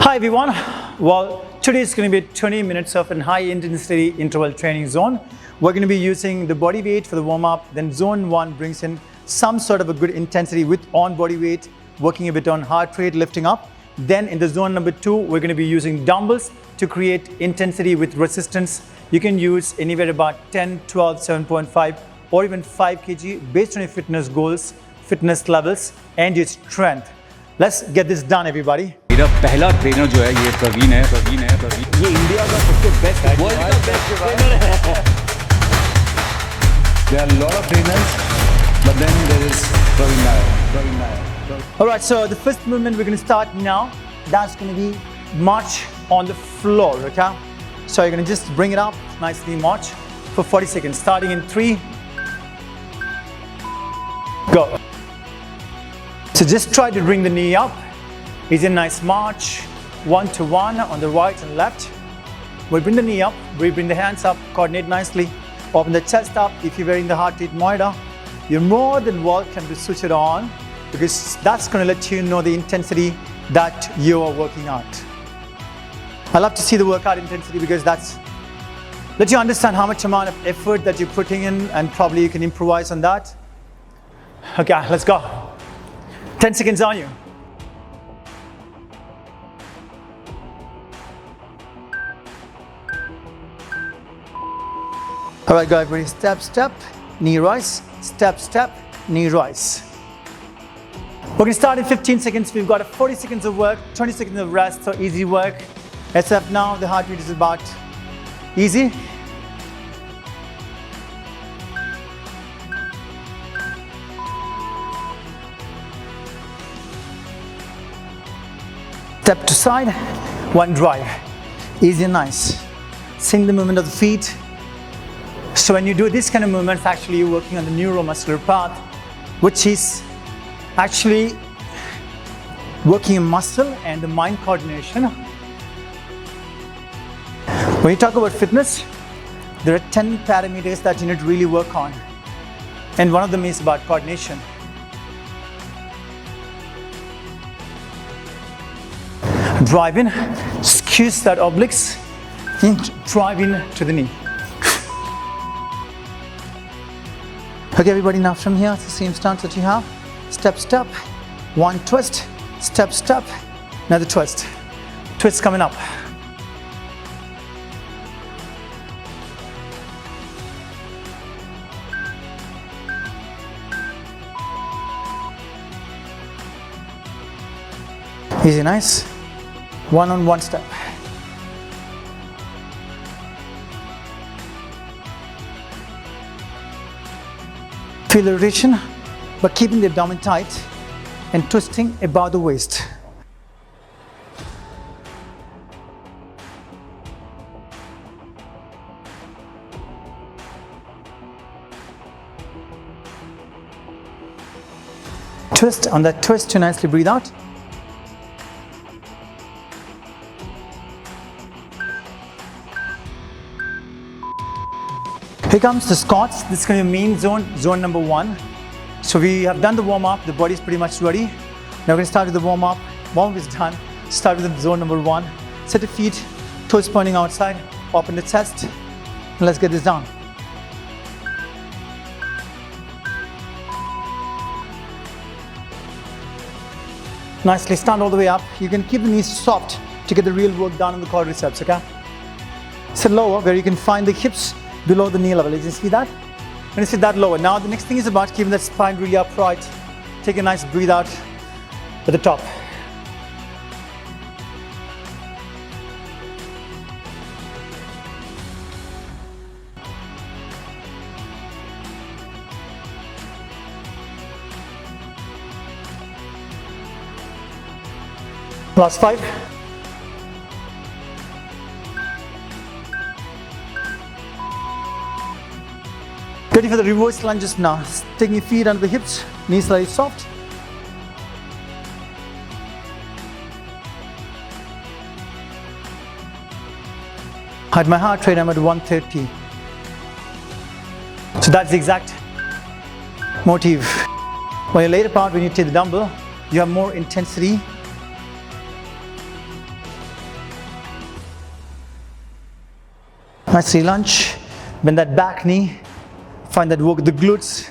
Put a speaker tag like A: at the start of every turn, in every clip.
A: Hi everyone. Well, today is going to be 20 minutes of a high intensity interval training zone. We're going to be using the body weight for the warm up. Then zone 1 brings in some sort of a good intensity with on body weight, working a bit on heart rate, lifting up. Then in the zone number 2, we're going to be using dumbbells to create intensity with resistance. You can use anywhere about 10, 12, 7.5 or even 5 kg based on your fitness goals, fitness levels and your strength. Let's get this done everybody.
B: मेरा पहला trainer जो है ये प्रवीण है ये India का सबसे best world का बेस्ट ट्रेनर है There are a lot of trainers but then there is Praveen Nair.
A: Alright, so the first movement we're going to start now, that's going to be march on the floor, okay? So you're going to just bring it up, nicely march for 40 seconds, starting in 3, go. So just try to bring the knee up. It's a nice march, 1 to 1 on the right and left. We bring the knee up, we bring the hands up, coordinate nicely. Open the chest up. If you're wearing the heart rate monitor, you're more than welcome to switch it on because that's going to let you know the intensity that you are working out. I love to see the workout intensity because that's let you understand how much amount of effort that you're putting in and probably you can improvise on that. Okay, let's go. 10 seconds on you. All right, go everybody, step, step, knee rise, step, step, knee rise. We're gonna start in 15 seconds. We've got 40 seconds of work, 20 seconds of rest, so easy work. Except now the heart rate is about easy. Step to side, one drive, easy and nice. Sing the movement of the feet. So when you do this kind of movements, actually you're working on the neuromuscular path, which is actually working on muscle and the mind coordination. When you talk about fitness, there are 10 parameters that you need to really work on. And one of them is about coordination. Drive in, squeeze that obliques, and drive in to the knee. Okay, everybody, now from here, it's the same stance that you have. Step, step, one twist, step, step, another twist. Twist coming up. Easy, nice. One on one step. Feel the rotation, but keeping the abdomen tight and twisting above the waist. Twist, on that twist to nicely breathe out. Here comes the squats. This is going to be main zone, zone number 1. So we have done the warm up, the body is pretty much ready. Now we're going to start with the warm up. Warm up is done. Start with the zone number 1. Set the feet, toes pointing outside, open the chest. And let's get this done. Nicely stand all the way up. You can keep the knees soft to get the real work done on the quadriceps, okay? Sit lower where you can find the hips below the knee level. You can see that? When you sit that lower. Now the next thing is about keeping that spine really upright. Take a nice breathe out at the top. Last 5. Ready for the reverse lunges now. Taking your feet under the hips, knees slightly soft. At my heart rate, I'm at 130. So that's the exact motive. When you later part, when you take the dumbbell, you have more intensity Nice lunge. Bend that back knee. Find that work with the glutes.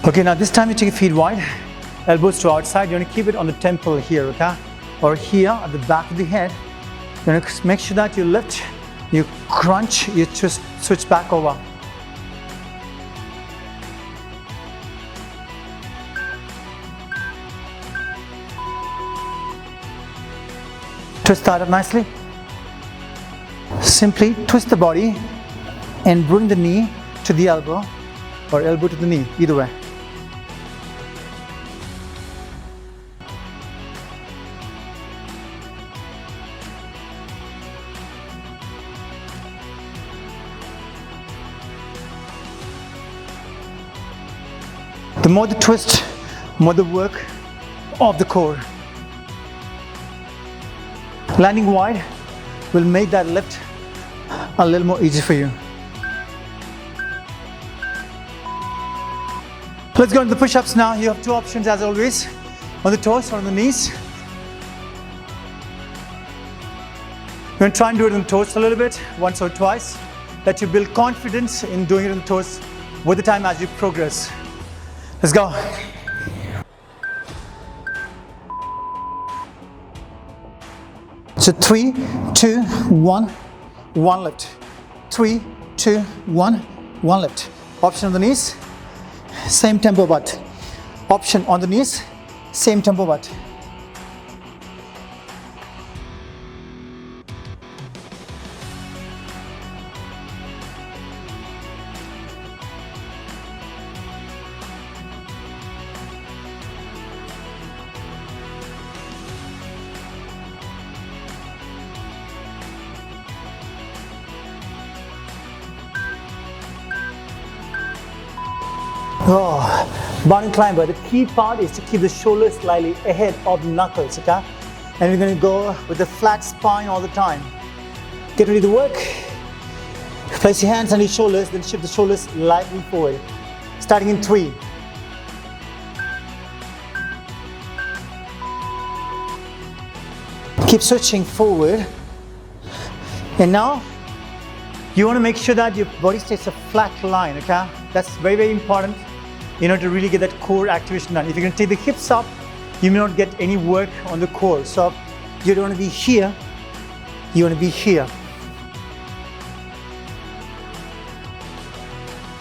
A: Okay, now this time you take your feet wide, elbows to outside. You want to keep it on the temple here, okay? Or here at the back of the head. You want to make sure that you lift, you crunch, you just switch back over. Twist that up nicely. Simply twist the body and bring the knee to the elbow or elbow to the knee, either way. The more the twist, more the work of the core. Landing wide will make that lift a little more easy for you. Let's go into the push-ups now. You have two options as always, on the toes or on the knees. You're going to try and do it on the toes a little bit, once or twice. Let you build confidence in doing it on the toes with the time as you progress. Let's go. So 3, 2, 1, one lift. 3, 2, 1, one lift. Option on the knees, same tempo but. Option on the knees, same tempo but. Oh, mountain climber, the key part is to keep the shoulders slightly ahead of the knuckles, okay? And we're going to go with the flat spine all the time. Get ready to work. Place your hands on your shoulders, then shift the shoulders slightly forward. Starting in 3. Keep switching forward. And now, you want to make sure that your body stays a flat line, okay? That's very, very important, you know, to really get that core activation done. If you're going to take the hips up, you may not get any work on the core. So you don't want to be here, you want to be here.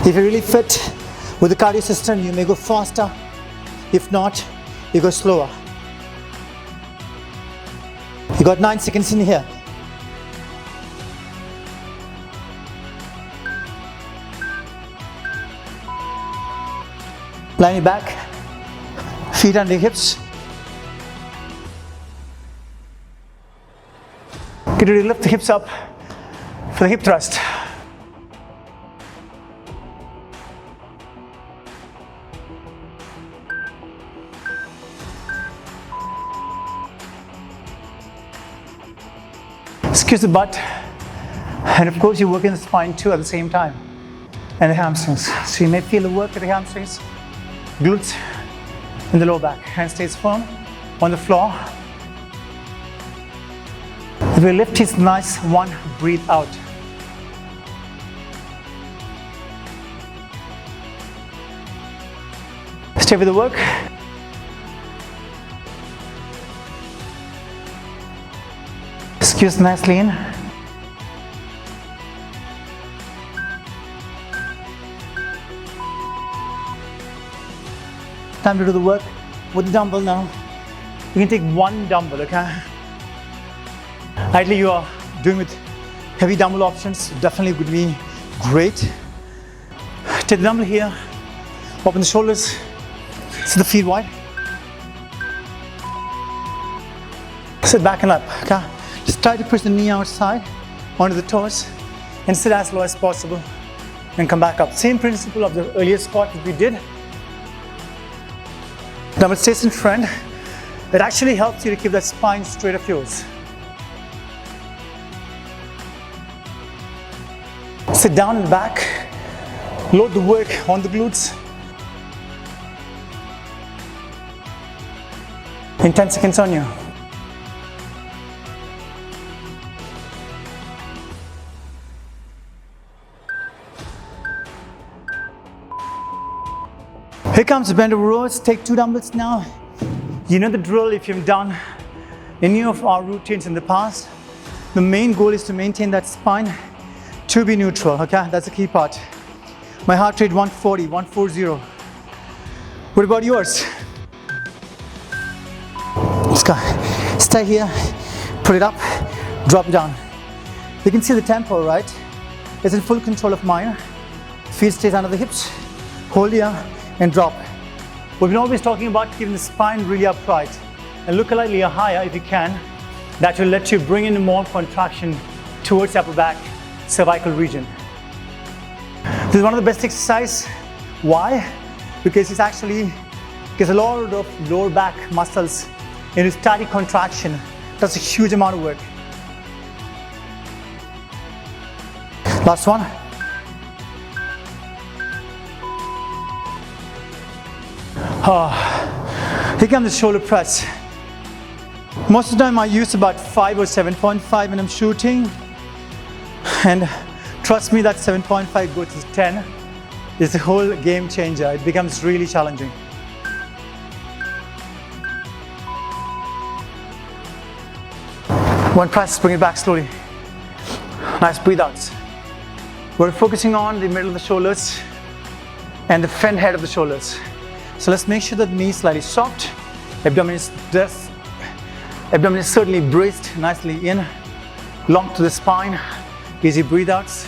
A: If you're really fit with the cardio system, you may go faster. If not, you go slower. You got 9 seconds in here. Line your back, feet under your hips. Get ready to lift the hips up for the hip thrust. Squeeze the butt, and of course you're working the spine too at the same time, and the hamstrings. So you may feel the work at the hamstrings, glutes, and the lower back. Hand stays firm on the floor. If your lift is nice, one, breathe out. Stay with the work. Squeeze nicely in. Time to do the work with the dumbbell now. You can take one dumbbell, okay? Ideally, you are doing with heavy dumbbell options, definitely would be great. Take the dumbbell here, open the shoulders, sit the feet wide. Sit back and up, okay? Just try to push the knee outside onto the toes and sit as low as possible. and come back up. Same principle of the earlier squat that we did. Dumbbell stays in front. It actually helps you to keep that spine straight of yours. Sit down and back. Load the work on the glutes. In 10 seconds on you. Here comes the bend over rows. Take 2 dumbbells now. You know the drill if you've done any of our routines in the past. The main goal is to maintain that spine to be neutral, okay? That's the key part. My heart rate 140, 140. What about yours? Let's go. Stay here, put it up, drop it down. You can see the tempo, right? It's in full control of mine. Feet stays under the hips. Hold here and drop. We've been always talking about keeping the spine really upright and look a little higher if you can. That will let you bring in more contraction towards upper back, cervical region. This is one of the best exercises. Why? Because it's actually gives a lot of lower back muscles in static contraction. That's a huge amount of work. Last one. Here comes the shoulder press. Most of the time I use about 5 or 7.5 when I'm shooting. And trust me, that 7.5 goes to 10. It's a whole game changer. It becomes really challenging. One press, bring it back slowly. Nice breathe outs. We're focusing on the middle of the shoulders and the front head of the shoulders. So let's make sure that the knee is slightly soft. Abdomen is certainly braced nicely in, long to the spine. Easy breathe outs.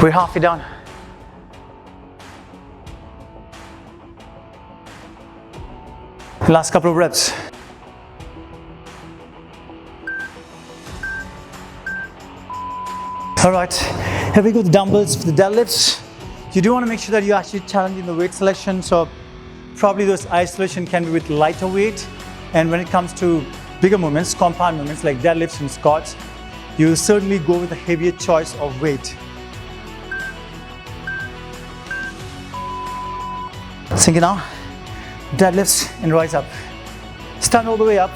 A: We're halfway done. Last couple of reps. All right, here we go, the dumbbells for the deadlifts. You do want to make sure that you're actually challenging the weight selection. So probably those isolation can be with lighter weight. And when it comes to bigger movements, compound movements like deadlifts and squats, you certainly go with a heavier choice of weight. Sink it now. Deadlifts and rise up. Stand all the way up.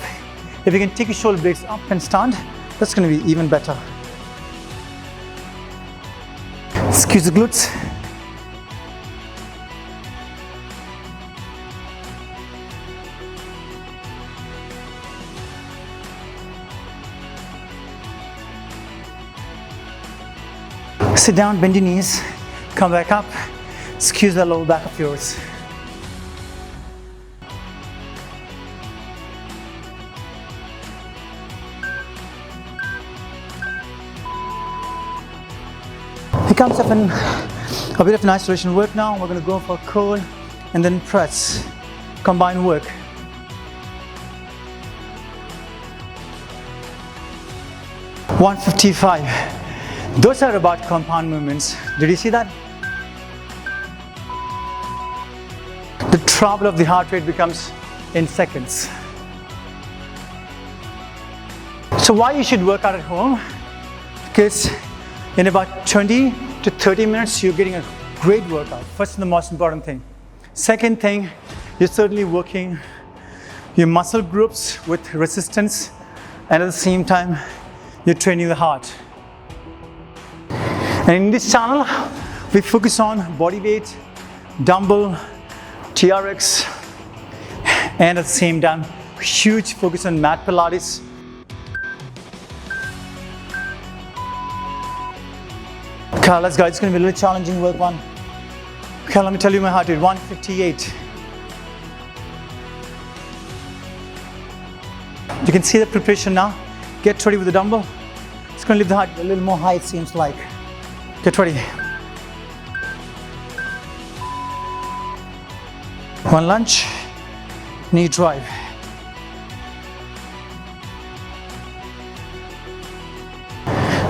A: If you can take your shoulder blades up and stand, that's going to be even better. Squeeze the glutes. Sit down, bend your knees, come back up, squeeze the lower back of yours. It comes up in a bit of an isolation work now. We're going to go for curl and then press, combined work. $155. Those are about compound movements. Did you see that? The trouble of the heart rate becomes in seconds. So why you should work out at home? Because in about 20 to 30 minutes, you're getting a great workout. First and the most important thing. Second thing, you're certainly working your muscle groups with resistance, and at the same time, you're training the heart. And in this channel, we focus on body weight, dumbbell, TRX, and at the same time, huge focus on mat Pilates. Okay, let's go. It's going to be a little challenging work one. Okay, let me tell you my heart rate, 158. You can see the preparation now. Get ready with the dumbbell. It's going to leave the heart a little more high, it seems like. Get ready. One lunge, knee drive.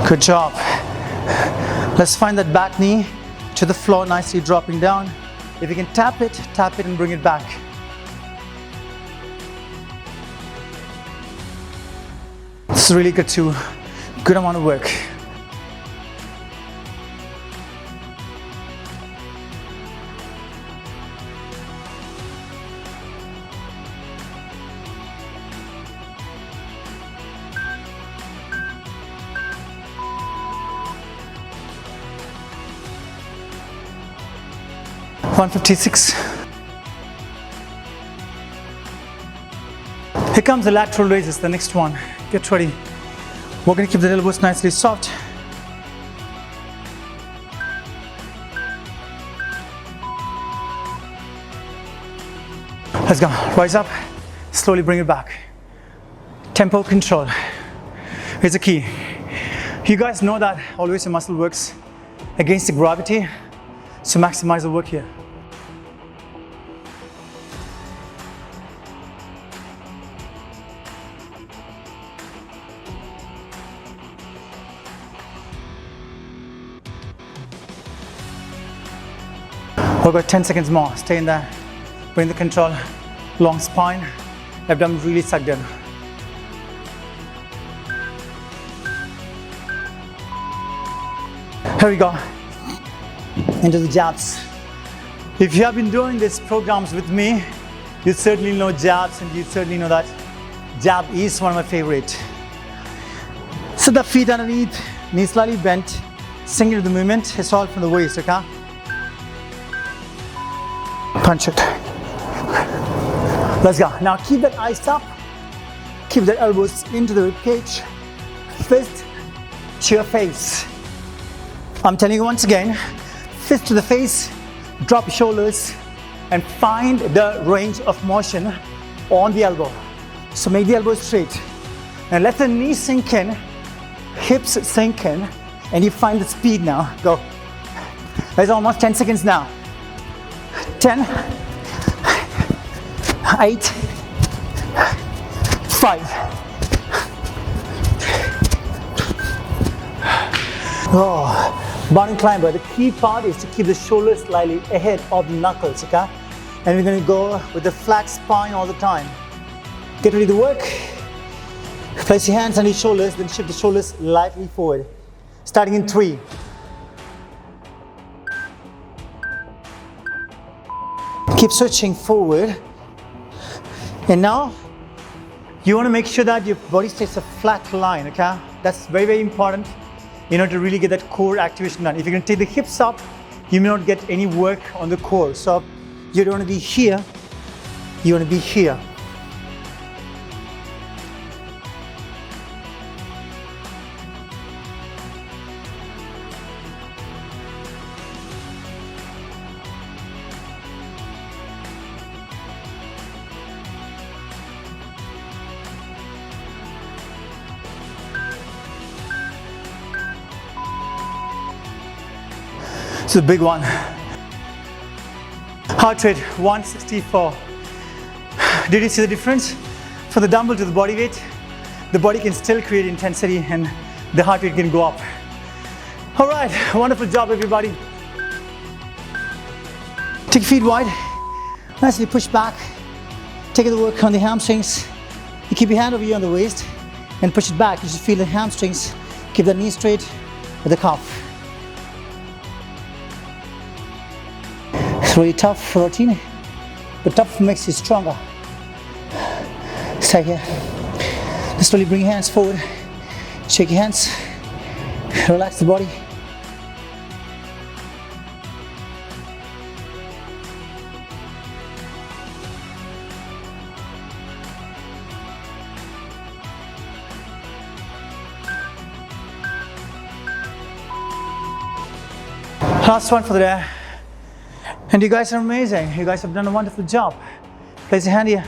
A: Good job. Let's find that back knee to the floor, nicely dropping down. If you can tap it and bring it back. This is really good too. Good amount of work. $156. Here comes the lateral raises, the next one. Get ready. We're going to keep the elbows nicely soft. Let's go. Rise up. Slowly bring it back. Tempo control. Here's the key. You guys know that always your muscle works against the gravity. So maximize the work here. We've got 10 seconds more. Stay in there. Bring the control. Long spine. Abdomen really sucked in. Here we go. Into the jabs. If you have been doing these programs with me, you certainly know jabs, and you certainly know that jab is one of my favorite. Set the feet underneath, knees slightly bent, sink into the movement. It's all from the waist, okay? Punch it. Let's go. Now keep that eyes up. Keep the elbows into the rib cage. Fist to your face. I'm telling you once again, fist to the face, drop your shoulders, and find the range of motion on the elbow. So make the elbow straight. And let the knees sink in, hips sink in, and you find the speed now. Go. There's almost 10 seconds now. 10, 8, 5. Oh, mountain climber. The key part is to keep the shoulders slightly ahead of the knuckles, okay? And we're going to go with the flat spine all the time. Get ready to work. Place your hands on your shoulders, then shift the shoulders lightly forward. Starting in 3. Keep switching forward. And now, you want to make sure that your body stays a flat line, okay? That's very, very important in order to really get that core activation done. If you're going to take the hips up, you may not get any work on the core. So you don't want to be here, you want to be here. It's a big one. Heart rate 164. Did you see the difference? From the dumbbell to the body weight, the body can still create intensity and the heart rate can go up. All right, wonderful job everybody. Take your feet wide, nicely push back. Take the work on the hamstrings. You keep your hand over here on the waist and push it back. You should feel the hamstrings. Keep the knee straight with the calf. It's really tough routine, but tough makes you stronger. Stay here. Just slowly bring your hands forward. Shake your hands. Relax the body. Last one for the day. And you guys are amazing. You guys have done a wonderful job. Place your hand here.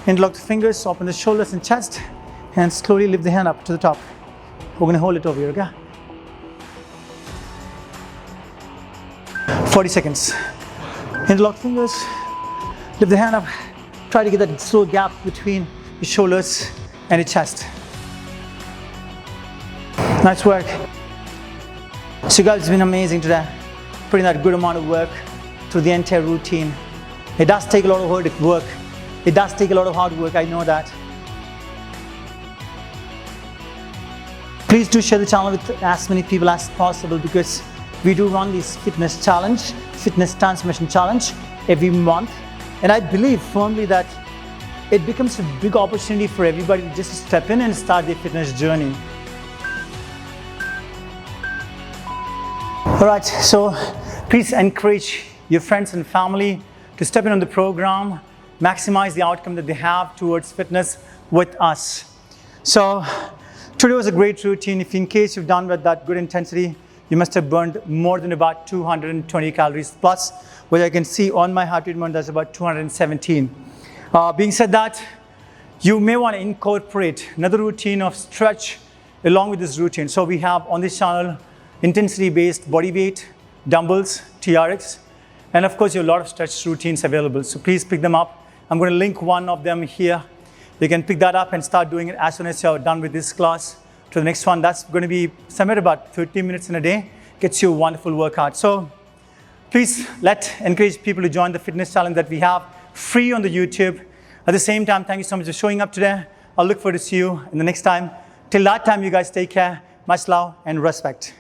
A: Interlock the fingers, open the shoulders and chest, and slowly lift the hand up to the top. We're gonna hold it over here, okay? 40 seconds. Interlock fingers, lift the hand up. Try to get that slow gap between your shoulders and your chest. Nice work. So guys, it's been amazing today. Putting that good amount of work through the entire routine. It does take a lot of hard work. It does take a lot of hard work, I know that. Please do share the channel with as many people as possible, because we do run this fitness transformation challenge every month. And I believe firmly that it becomes a big opportunity for everybody to just step in and start their fitness journey. All right, so please encourage your friends and family to step in on the program, maximize the outcome that they have towards fitness with us. So today was a great routine. If in case you've done with that good intensity, you must have burned more than about 220 calories plus, which I can see on my heart rate monitor, that's about 217. Being said that, you may want to incorporate another routine of stretch along with this routine. So we have on this channel intensity-based body weight, dumbbells, TRX, and of course you have a lot of stretch routines available. So please pick them up. I'm going to link one of them here. You can pick that up and start doing it as soon as you're done with this class to the next one. That's going to be somewhere about 30 minutes in a day. Gets you a wonderful workout. So please encourage people to join the fitness challenge that we have free on the YouTube. At the same time, thank you so much for showing up today. I'll look forward to see you in the next time. Till that time, you guys take care. Much love and respect.